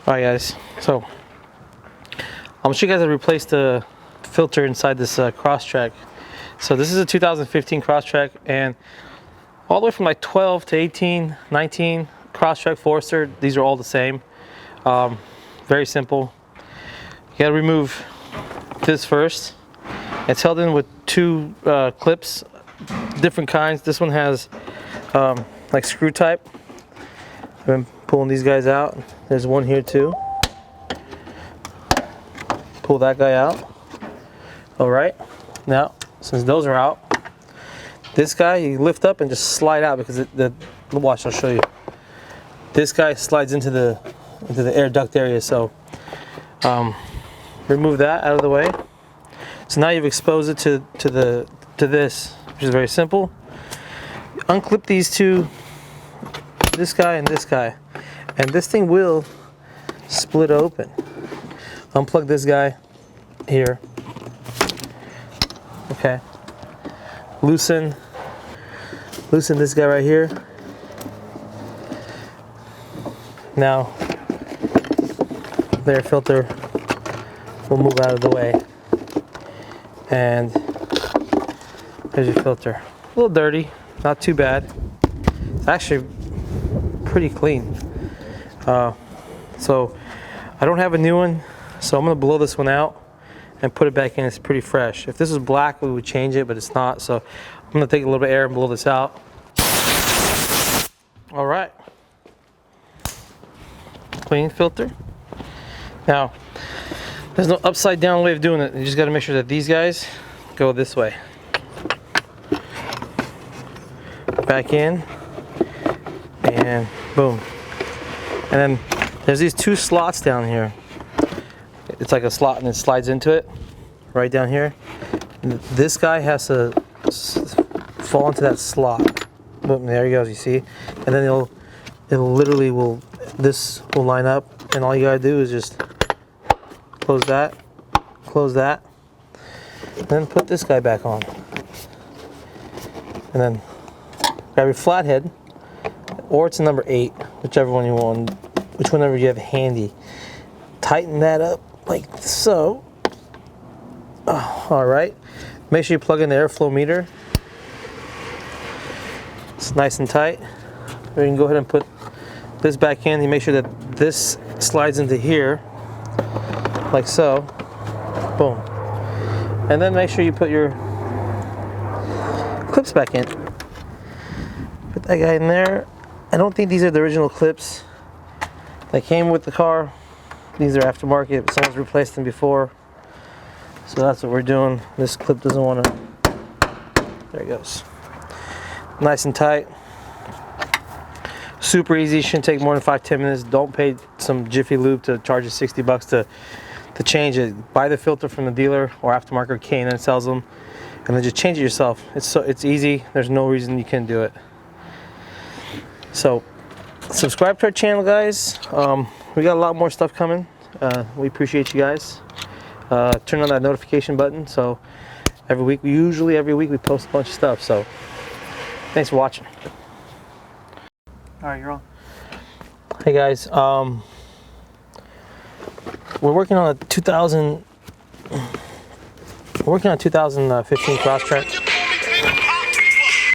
Alright guys, so I'm gonna show you guys how to replace the filter inside this Crosstrek. So this is a 2015 Crosstrek, and all the way from like 12 to 18, 19, Crosstrek, Forester, these are all the same. Very simple. You gotta remove this first. It's held in with two clips, different kinds. This one has like screw type. I've been pulling these guys out. There's one here too. Pull that guy out. All right, now since those are out, this guy you lift up and just slide out, because watch, I'll show you. This guy slides into the air duct area, so remove that out of the way. So now you've exposed it to this, which is very simple. Unclip these two, this guy and this guy, and this thing will split open. Unplug this guy here. Okay. Loosen this guy right here. Now the air filter will move out of the way, and there's your filter. A little dirty, not too bad. It's actually pretty clean. So I don't have a new one, so I'm gonna blow this one out and put it back in. It's pretty fresh. If this was black, we would change it, but it's not. So I'm gonna take a little bit of air and blow this out. All right, clean filter. Now, there's no upside down way of doing it. You just gotta make sure that these guys go this way. Back in, and boom. And then there's these two slots down here. It's like a slot and it slides into it, right down here. And this guy has to fall into that slot. Boom, there he goes, you see? And then this will line up, and all you gotta do is just close that, and then put this guy back on. And then grab your flathead, or it's a number 8, whichever one you want, whenever you have handy. Tighten that up like so. All right. Make sure you plug in the airflow meter. It's nice and tight. We can go ahead and put this back in. You make sure that this slides into here, like so. Boom. And then make sure you put your clips back in. Put that guy in there. I don't think these are the original clips that came with the car. These are aftermarket. Someone's replaced them before. So that's what we're doing. This clip doesn't want to. There it goes. Nice and tight. Super easy. Shouldn't take more than 5-10 minutes. Don't pay some Jiffy Lube to charge you $60 to change it. Buy the filter from the dealer or aftermarket. K&N sells them, and then just change it yourself. It's easy. There's no reason you can't do it. So subscribe to our channel, guys. We got a lot more stuff coming. We appreciate you guys. Turn on that notification button, so usually every week we post a bunch of stuff. So thanks for watching. All right, you're on. Hey guys, we're working on a 2015 Crosstrek.